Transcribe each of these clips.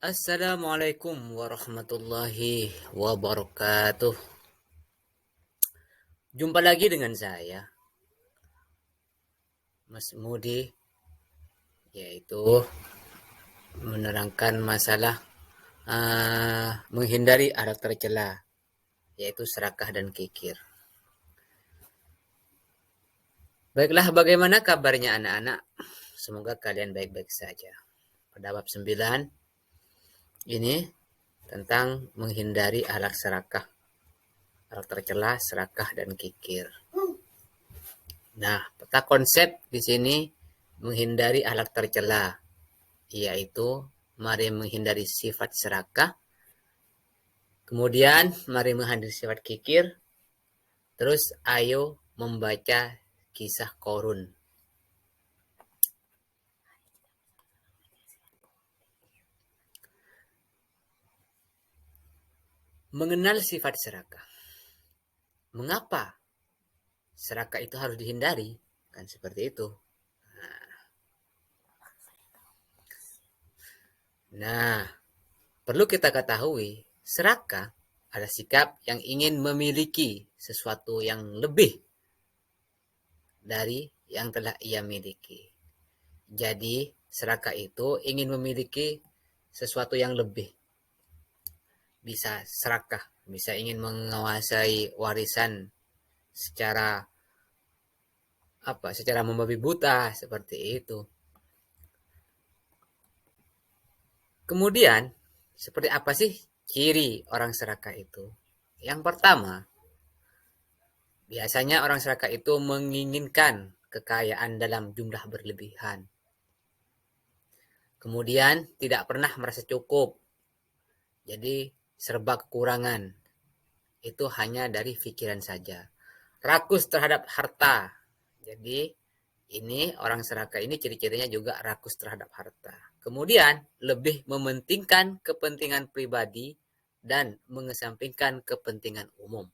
Assalamualaikum warahmatullahi wabarakatuh. Jumpa lagi dengan saya, Mas Mudi, yaitu menerangkan masalah menghindari akhlak tercela, yaitu serakah dan kikir. Baiklah, bagaimana kabarnya anak-anak? Semoga kalian baik-baik saja. Pada bab 9 ini tentang menghindari akhlak serakah, akhlak tercela, serakah dan kikir. Nah, peta konsep di sini menghindari akhlak tercela, yaitu mari menghindari sifat serakah, kemudian mari menghindari sifat kikir, terus ayo membaca kisah Korun. Mengenal sifat serakah. Mengapa serakah itu harus dihindari? Kan seperti itu. Nah, perlu kita ketahui, serakah adalah sikap yang ingin memiliki sesuatu yang lebih dari yang telah ia miliki. Jadi, serakah itu ingin memiliki sesuatu yang lebih. Bisa serakah, bisa ingin menguasai warisan secara secara membabi buta seperti itu. Kemudian, seperti apa sih ciri orang serakah itu? Yang pertama, biasanya orang serakah itu menginginkan kekayaan dalam jumlah berlebihan. Kemudian, tidak pernah merasa cukup. Jadi, serba kekurangan. Itu hanya dari pikiran saja. Rakus terhadap harta. Jadi, ini orang serakah ini ciri-cirinya juga rakus terhadap harta. Kemudian, lebih mementingkan kepentingan pribadi dan mengesampingkan kepentingan umum.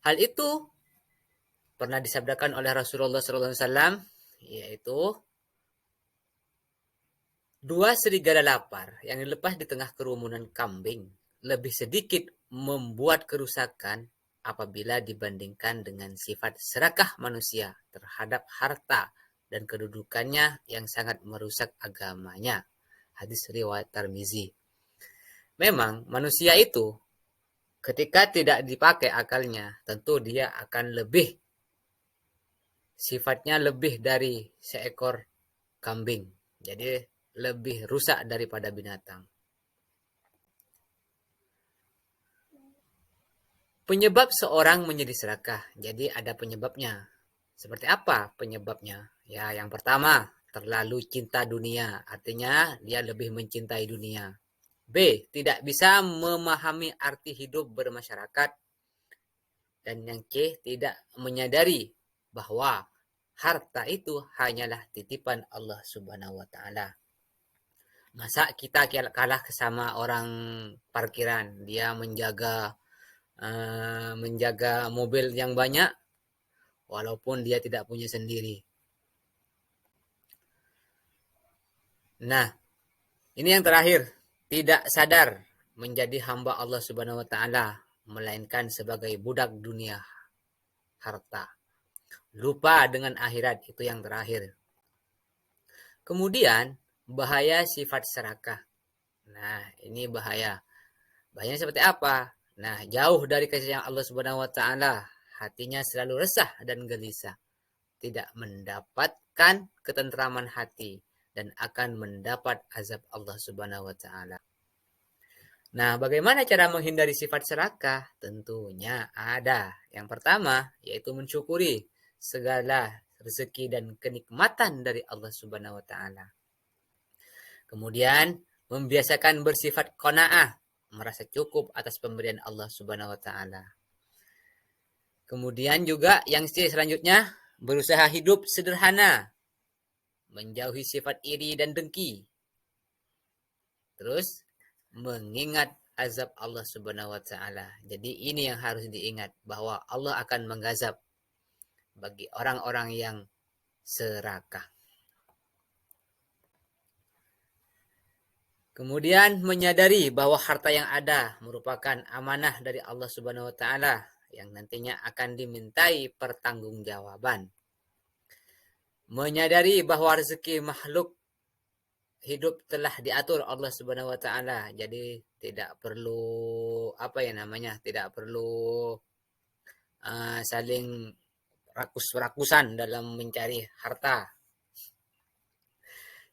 Hal itu pernah disabdakan oleh Rasulullah SAW, yaitu dua serigala lapar yang dilepas di tengah kerumunan kambing lebih sedikit membuat kerusakan apabila dibandingkan dengan sifat serakah manusia terhadap harta dan kedudukannya yang sangat merusak agamanya. Hadis riwayat Tirmizi. Memang manusia itu ketika tidak dipakai akalnya, tentu dia akan sifatnya lebih dari seekor kambing. Jadi lebih rusak daripada binatang. Penyebab seorang menjadi serakah. Jadi ada penyebabnya. Seperti apa penyebabnya? Ya, yang pertama, terlalu cinta dunia. Artinya dia lebih mencintai dunia. B. Tidak bisa memahami arti hidup bermasyarakat. Dan yang C. Tidak menyadari bahwa harta itu hanyalah titipan Allah Subhanahu wa Ta'ala. Masa kita kalah sama orang parkiran, dia menjaga mobil yang banyak walaupun dia tidak punya sendiri. Nah, ini yang terakhir, tidak sadar menjadi hamba Allah Subhanahu wa Ta'ala, melainkan sebagai budak dunia harta. Lupa dengan akhirat, itu yang terakhir. Kemudian, bahaya sifat serakah. Nah, ini bahaya. Bahayanya seperti apa? Nah, jauh dari kasih sayang Allah Subhanahu wa Ta'ala, hatinya selalu resah dan gelisah, tidak mendapatkan ketentraman hati, dan akan mendapat azab Allah Subhanahu wa Ta'ala. Nah, bagaimana cara menghindari sifat serakah? Tentunya ada. Yang pertama, yaitu mensyukuri segala rezeki dan kenikmatan dari Allah Subhanahu wa Ta'ala. Kemudian, membiasakan bersifat qanaah, merasa cukup atas pemberian Allah Subhanahu wa Ta'ala. Kemudian juga yang selanjutnya, berusaha hidup sederhana, menjauhi sifat iri dan dengki. Terus mengingat azab Allah Subhanahu wa Ta'ala. Jadi ini yang harus diingat, bahwa Allah akan menggazab bagi orang-orang yang serakah. Kemudian menyadari bahwa harta yang ada merupakan amanah dari Allah Subhanahu wa taala yang nantinya akan dimintai pertanggungjawaban. Menyadari bahwa rezeki makhluk hidup telah diatur Allah Subhanahu wa taala. Jadi tidak perlu apa ya namanya? Tidak perlu saling rakus-rakusan dalam mencari harta.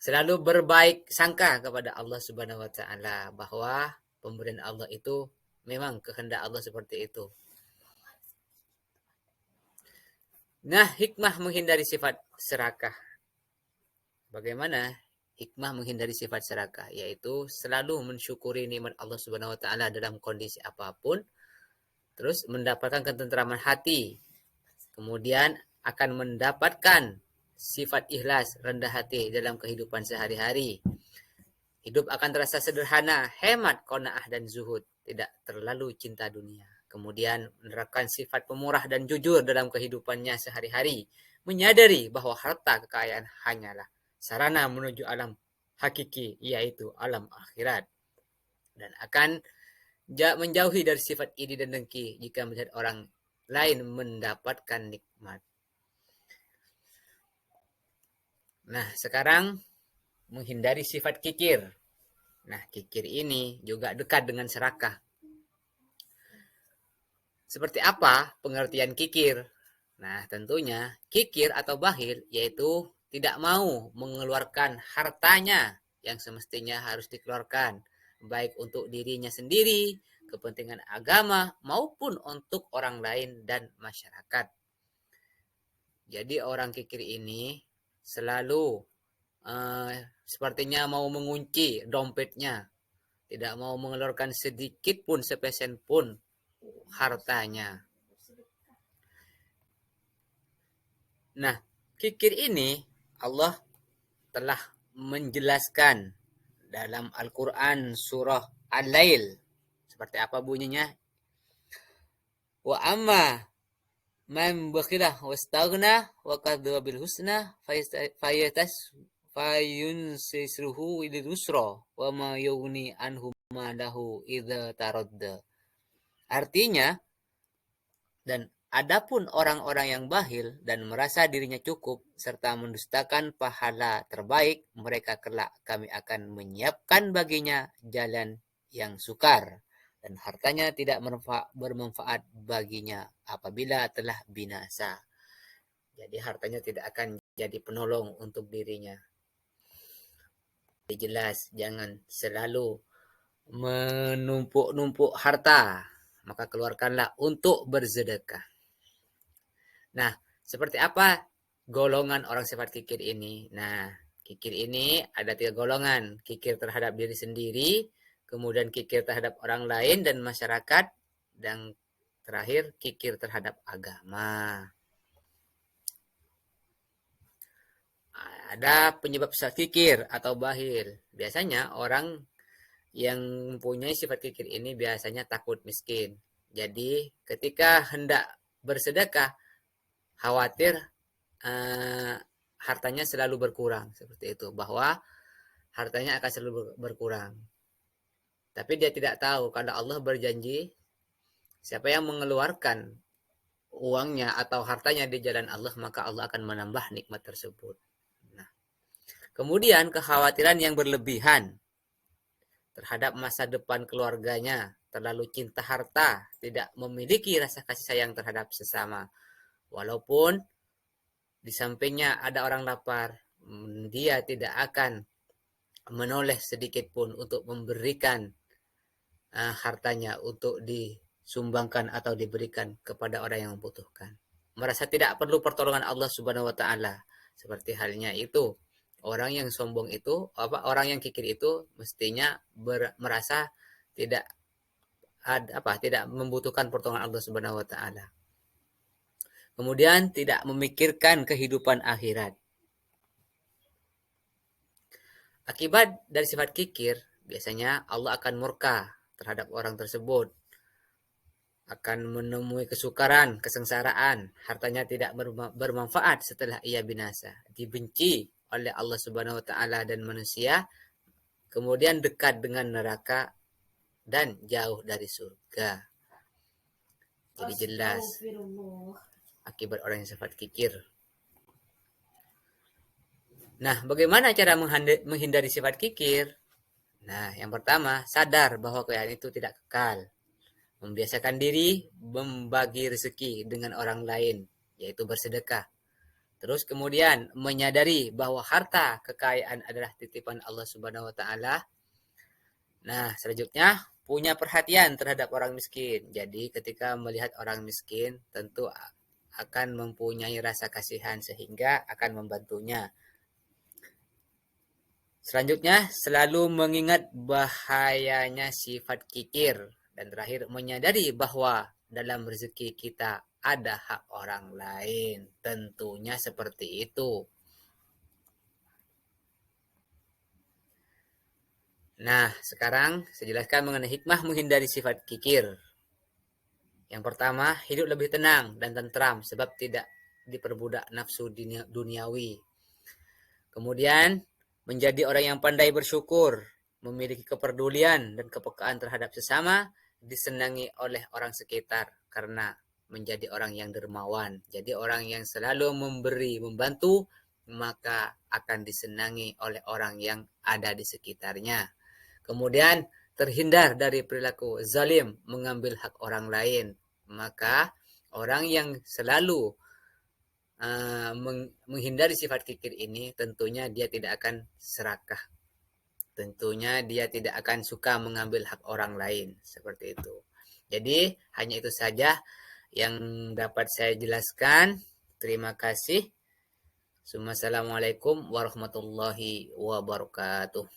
Selalu berbaik sangka kepada Allah Subhanahu wa taala bahwa pemberian Allah itu memang kehendak Allah seperti itu. Nah, hikmah menghindari sifat serakah. Bagaimana hikmah menghindari sifat serakah? Yaitu selalu mensyukuri nikmat Allah Subhanahu wa taala dalam kondisi apapun, terus mendapatkan ketentraman hati. Kemudian akan mendapatkan sifat ikhlas, rendah hati dalam kehidupan sehari-hari. Hidup akan terasa sederhana, hemat, qanaah dan zuhud, tidak terlalu cinta dunia. Kemudian menerapkan sifat pemurah dan jujur dalam kehidupannya sehari-hari, menyadari bahwa harta kekayaan hanyalah sarana menuju alam hakiki, yaitu alam akhirat. Dan akan menjauhi dari sifat iri dan dengki jika melihat orang lain mendapatkan nikmat. Nah, sekarang menghindari sifat kikir. Nah, kikir ini juga dekat dengan serakah. Seperti apa pengertian kikir? Nah, tentunya kikir atau bakhil yaitu tidak mau mengeluarkan hartanya yang semestinya harus dikeluarkan, baik untuk dirinya sendiri, kepentingan agama, maupun untuk orang lain dan masyarakat. Jadi orang kikir ini selalu sepertinya mau mengunci dompetnya, tidak mau mengeluarkan sedikit pun, sepesen pun hartanya. Nah, kikir ini Allah telah menjelaskan dalam Al-Quran surah Al-Lail. Seperti apa bunyinya? Wa amma man bakhilah wastaghna wa kadzdzaba bil husna fayatas fayunsisruhu lil usra wa ma yughni anhu malahu idza taradda. Artinya, dan adapun orang-orang yang bakhil dan merasa dirinya cukup serta mendustakan pahala terbaik, mereka kelak kami akan menyiapkan baginya jalan yang sukar dan hartanya tidak bermanfaat baginya apabila telah binasa. Jadi hartanya tidak akan jadi penolong untuk dirinya. Jelas, jangan selalu menumpuk-numpuk harta, maka keluarkanlah untuk bersedekah. Nah, seperti apa golongan orang sifat kikir ini? Nah, kikir ini ada 3 golongan. Kikir terhadap diri sendiri, kemudian kikir terhadap orang lain dan masyarakat, dan terakhir kikir terhadap agama. Ada penyebab sifat kikir atau bakhil. Biasanya orang yang mempunyai sifat kikir ini biasanya takut miskin. Jadi ketika hendak bersedekah, khawatir hartanya selalu berkurang, seperti itu, bahwa hartanya akan selalu berkurang. Tapi dia tidak tahu kalau Allah berjanji siapa yang mengeluarkan uangnya atau hartanya di jalan Allah, maka Allah akan menambah nikmat tersebut. Nah, kemudian kekhawatiran yang berlebihan terhadap masa depan keluarganya, terlalu cinta harta, tidak memiliki rasa kasih sayang terhadap sesama. Walaupun di sampingnya ada orang lapar, dia tidak akan menoleh sedikit pun untuk memberikan hartanya untuk disumbangkan atau diberikan kepada orang yang membutuhkan. Merasa tidak perlu pertolongan Allah Subhanahu wa taala. Seperti halnya itu, orang yang sombong itu, orang yang kikir itu mestinya merasa tidak tidak membutuhkan pertolongan Allah Subhanahu wa taala. Kemudian tidak memikirkan kehidupan akhirat. Akibat dari sifat kikir, biasanya Allah akan murka terhadap orang tersebut. Akan menemui kesukaran, kesengsaraan, hartanya tidak bermanfaat setelah ia binasa. Dibenci oleh Allah Subhanahu wa taala dan manusia, kemudian dekat dengan neraka, dan jauh dari surga. Jadi jelas akibat orang yang sifat kikir. Nah, bagaimana cara menghindari sifat kikir? Nah, yang pertama, sadar bahwa kekayaan itu tidak kekal. Membiasakan diri membagi rezeki dengan orang lain, yaitu bersedekah. Terus kemudian menyadari bahwa harta kekayaan adalah titipan Allah Subhanahu wa taala. Nah, selanjutnya punya perhatian terhadap orang miskin. Jadi ketika melihat orang miskin tentu akan mempunyai rasa kasihan sehingga akan membantunya. Selanjutnya, selalu mengingat bahayanya sifat kikir. Dan terakhir, menyadari bahwa dalam rezeki kita ada hak orang lain. Tentunya seperti itu. Nah, sekarang saya jelaskan mengenai hikmah menghindari sifat kikir. Yang pertama, hidup lebih tenang dan tentram sebab tidak diperbudak nafsu duniawi. Kemudian, menjadi orang yang pandai bersyukur, memiliki kepedulian dan kepekaan terhadap sesama, disenangi oleh orang sekitar karena menjadi orang yang dermawan. Jadi orang yang selalu memberi, membantu, maka akan disenangi oleh orang yang ada di sekitarnya. Kemudian terhindar dari perilaku zalim, mengambil hak orang lain. Maka orang yang selalu menghindari sifat kikir ini tentunya dia tidak akan serakah, tentunya dia tidak akan suka mengambil hak orang lain, seperti itu. Jadi hanya itu saja yang dapat saya jelaskan. Terima kasih. Assalamualaikum warahmatullahi wabarakatuh.